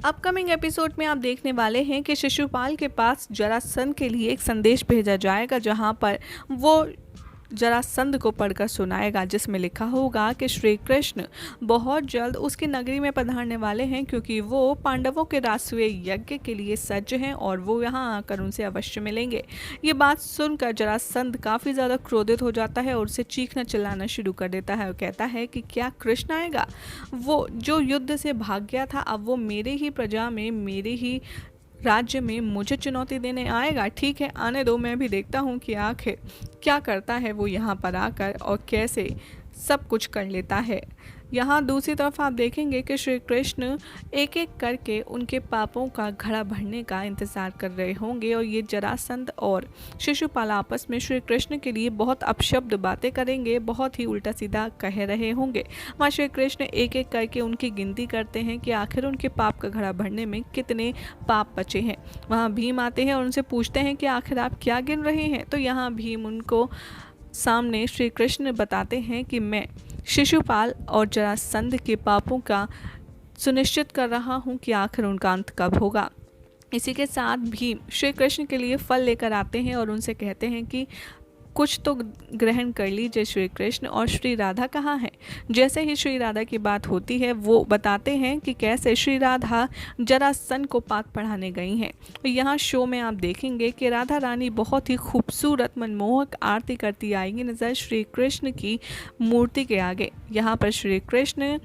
Upcoming episode में आप देखने वाले हैं कि शिशुपाल के पास जरासंध के लिए एक संदेश भेजा जाएगा, जहां पर वो जरासंध को पढ़कर सुनाएगा, जिसमें लिखा होगा कि श्री कृष्ण बहुत जल्द उसकी नगरी में पधारने वाले हैं, क्योंकि वो पांडवों के राजसूय यज्ञ के लिए सज्ज हैं और वो यहाँ आकर उनसे अवश्य मिलेंगे। ये बात सुनकर जरासंध काफ़ी ज़्यादा क्रोधित हो जाता है और उसे चीखना चिल्लाना शुरू कर देता है और कहता है कि क्या कृष्ण आएगा? वो जो युद्ध से भाग गया था, अब वो मेरे ही प्रजा में, मेरे ही राज्य में मुझे चुनौती देने आएगा। ठीक है, आने दो, मैं भी देखता हूँ कि आखिर क्या करता है वो यहाँ पर आकर और कैसे सब कुछ कर लेता है। यहाँ दूसरी तरफ आप देखेंगे कि श्री कृष्ण एक एक करके उनके पापों का घड़ा भरने का इंतज़ार कर रहे होंगे और ये जरासंध और शिशुपाल आपस में श्री कृष्ण के लिए बहुत अपशब्द बातें करेंगे, बहुत ही उल्टा सीधा कह रहे होंगे। वहाँ श्री कृष्ण एक एक करके उनकी गिनती करते हैं कि आखिर उनके पाप का घड़ा भरने में कितने पाप बचे हैं। वहाँ भीम आते हैं और उनसे पूछते हैं कि आखिर आप क्या गिन रहे हैं? तो यहाँ भीम उनको सामने श्री कृष्ण बताते हैं कि मैं शिशुपाल और जरासंध के पापों का सुनिश्चित कर रहा हूँ कि आखिर उनका अंत कब होगा। इसी के साथ भीम श्री कृष्ण के लिए फल लेकर आते हैं और उनसे कहते हैं कि कुछ तो ग्रहण कर लीजिए श्री कृष्ण, और श्री राधा कहाँ है? जैसे ही श्री राधा की बात होती है, वो बताते हैं कि कैसे श्री राधा जरासंध को पाठ पढ़ाने गई हैं। यहाँ शो में आप देखेंगे कि राधा रानी बहुत ही खूबसूरत मनमोहक आरती करती आएंगी नज़र श्री कृष्ण की मूर्ति के आगे। यहाँ पर श्री कृष्ण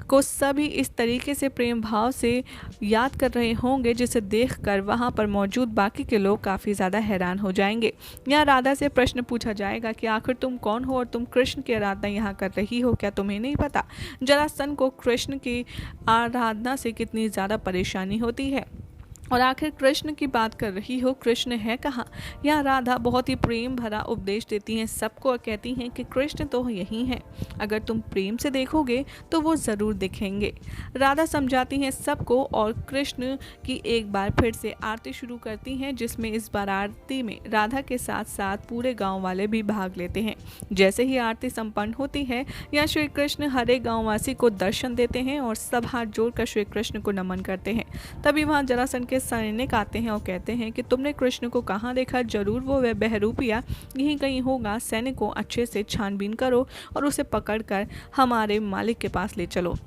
को सभी इस तरीके से प्रेम भाव से याद कर रहे होंगे, जिसे देखकर वहाँ पर मौजूद बाकी के लोग काफ़ी ज़्यादा हैरान हो जाएंगे। यहाँ राधा से प्रश्न पूछा जाएगा कि आखिर तुम कौन हो और तुम कृष्ण की आराधना यहाँ कर रही हो, क्या तुम्हें नहीं पता जरासंध को कृष्ण की आराधना से कितनी ज़्यादा परेशानी होती है? और आखिर कृष्ण की बात कर रही हो, कृष्ण है कहाँ? यहाँ राधा बहुत ही प्रेम भरा उपदेश देती हैं सबको और कहती हैं कि कृष्ण तो यही हैं, अगर तुम प्रेम से देखोगे तो वो ज़रूर दिखेंगे। राधा समझाती हैं सबको और कृष्ण की एक बार फिर से आरती शुरू करती हैं, जिसमें इस बार आरती में राधा के साथ साथ पूरे गाँव वाले भी भाग लेते हैं। जैसे ही आरती संपन्न होती है, यहाँ श्री कृष्ण हर एक गाँववासी को दर्शन देते हैं और सब हाथ जोड़कर श्री कृष्ण को नमन करते हैं। तभी वहाँ जरासंध सैनिक आते हैं और कहते हैं कि तुमने कृष्ण को कहाँ देखा? जरूर वो वह बहरूपिया यहीं कहीं होगा, सैनिकों अच्छे से छानबीन करो और उसे पकड़कर हमारे मालिक के पास ले चलो।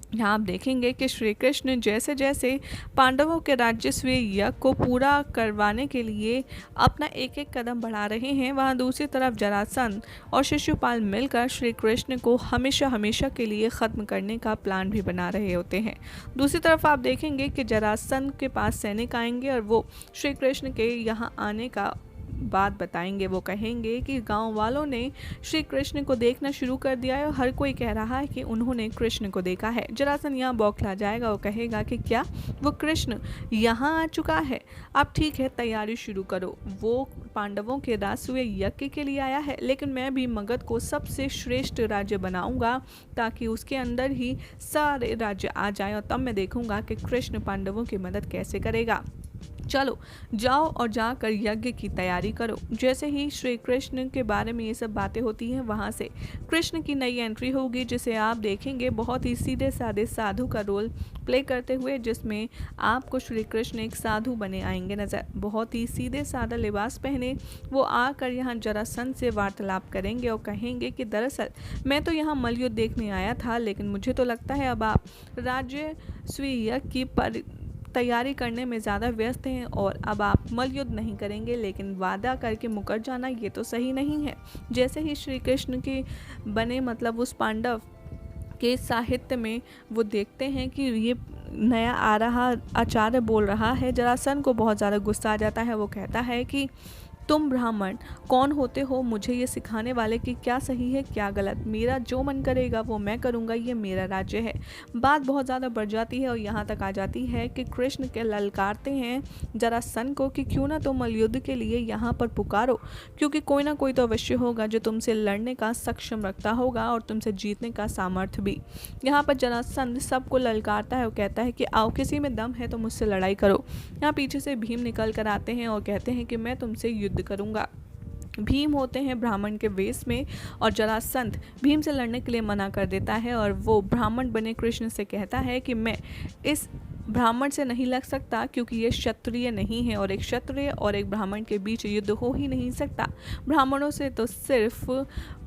यहाँ आप देखेंगे कि श्री कृष्ण जैसे जैसे पांडवों के राजस्व यज्ञ को पूरा करवाने के लिए अपना एक एक कदम बढ़ा रहे हैं, वहाँ दूसरी तरफ जरासंध और शिशुपाल मिलकर श्री कृष्ण को हमेशा हमेशा के लिए ख़त्म करने का प्लान भी बना रहे होते हैं। दूसरी तरफ आप देखेंगे कि जरासंध के पास सैनिक आएंगे और वो श्री कृष्ण के यहाँ आने का बात बताएंगे। वो कहेंगे कि गांव वालों ने श्री कृष्ण को देखना शुरू कर दिया है और हर कोई कह रहा है कि उन्होंने कृष्ण को देखा है। जरासंध यहाँ बौखला जाएगा और कहेगा कि क्या वो कृष्ण यहाँ आ चुका है? अब ठीक है, तैयारी शुरू करो। वो पांडवों के राजसूय यज्ञ के लिए आया है, लेकिन मैं भी मगध को सबसे श्रेष्ठ राज्य बनाऊंगा ताकि उसके अंदर ही सारे राज्य आ जाए और तब मैं देखूंगा कि कृष्ण पांडवों की मदद कैसे करेगा। चलो जाओ और जाकर यज्ञ की तैयारी करो। जैसे ही श्री कृष्ण के बारे में ये सब बातें होती हैं, वहाँ से कृष्ण की नई एंट्री होगी, जिसे आप देखेंगे बहुत ही सीधे साधे साधु का रोल प्ले करते हुए, जिसमें आपको श्री कृष्ण एक साधु बने आएंगे नज़र। बहुत ही सीधे साधा लिबास पहने वो आकर यहाँ जरासंध से वार्तालाप करेंगे और कहेंगे कि दरअसल मैं तो यहाँ मल्लयुद्ध देखने आया था, लेकिन मुझे तो लगता है अब आप राजस्वीय यज्ञ की तैयारी करने में ज़्यादा व्यस्त हैं और अब आप मल्लयुद्ध नहीं करेंगे, लेकिन वादा करके मुकर जाना ये तो सही नहीं है। जैसे ही श्री कृष्ण के बने मतलब उस पांडव के साहित्य में वो देखते हैं कि ये नया आ रहा आचार्य बोल रहा है, जरासंध को बहुत ज़्यादा गुस्सा आ जाता है। वो कहता है कि तुम ब्राह्मण कौन होते हो मुझे ये सिखाने वाले कि क्या सही है क्या गलत? मेरा जो मन करेगा वो मैं करूँगा, ये मेरा राज्य है। बात बहुत ज़्यादा बढ़ जाती है और यहाँ तक आ जाती है कि कृष्ण के ललकारते हैं जरासंध को कि क्यों ना तुम मल्लयुद्ध के लिए यहाँ पर पुकारो, क्योंकि कोई ना कोई तो अवश्य होगा जो तुमसे लड़ने का सक्षम रखता होगा और तुमसे जीतने का सामर्थ्य भी। यहाँ पर जरासंध सबको ललकारता है और कहता है कि आओ, किसी में दम है तो मुझसे लड़ाई करो। यहाँ पीछे से भीम निकल कर आते हैं और कहते हैं कि मैं तुमसे युद्ध करूंगा। भीम होते हैं ब्राह्मण के वेश में और जरासंध भीम से लड़ने के लिए मना कर देता है और वो ब्राह्मण बने कृष्ण से कहता है कि मैं इस ब्राह्मण से नहीं लग सकता क्योंकि ये क्षत्रिय नहीं है और एक क्षत्रिय और एक ब्राह्मण के बीच युद्ध हो ही नहीं सकता। ब्राह्मणों से तो सिर्फ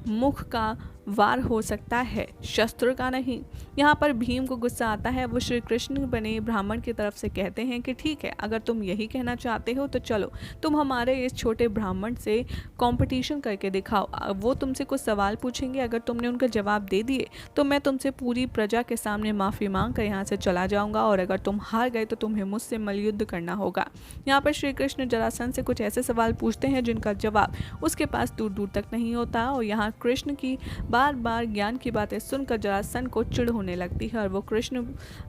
मुख का वार हो सकता है, शस्त्र का नहीं। यहाँ पर भीम को गुस्सा आता है। वो श्री कृष्ण बने ब्राह्मण की तरफ से कहते हैं कि ठीक है, अगर तुम यही कहना चाहते हो तो चलो तुम हमारे इस छोटे ब्राह्मण से कंपटीशन करके दिखाओ। वो तुमसे कुछ सवाल पूछेंगे, अगर तुमने उनका जवाब दे दिए तो मैं तुमसे पूरी प्रजा के सामने माफ़ी मांग कर यहाँ से चला जाऊँगा और अगर तुम हार गए तो तुम्हें मुझसे मल्लयुद्ध करना होगा। यहाँ पर श्री कृष्ण जरासंध से कुछ ऐसे सवाल पूछते हैं जिनका जवाब उसके पास दूर दूर तक नहीं होता और यहाँ कृष्ण की बार बार ज्ञान की बातें सुनकर जरासंध को चिढ़ होने लगती है और वो कृष्ण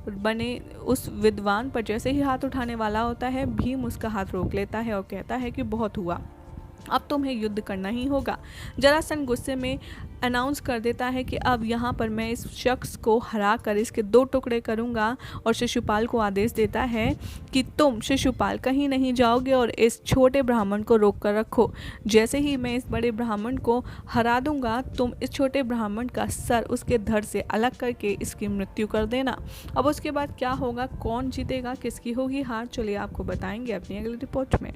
बने उस विद्वान पर जैसे ही हाथ उठाने वाला होता है, भीम उसका हाथ रोक लेता है और कहता है कि बहुत हुआ, अब तुम्हें युद्ध करना ही होगा। जरासंध गुस्से में अनाउंस कर देता है कि अब यहाँ पर मैं इस शख्स को हरा कर इसके 2 टुकड़े करूँगा और शिशुपाल को आदेश देता है कि तुम शिशुपाल कहीं नहीं जाओगे और इस छोटे ब्राह्मण को रोक कर रखो। जैसे ही मैं इस बड़े ब्राह्मण को हरा दूंगा तुम इस छोटे ब्राह्मण का सर उसके धड़ से अलग करके इसकी मृत्यु कर देना। अब उसके बाद क्या होगा, कौन जीतेगा, किसकी होगी हार, चलिए आपको बताएंगे अपनी अगली रिपोर्ट में।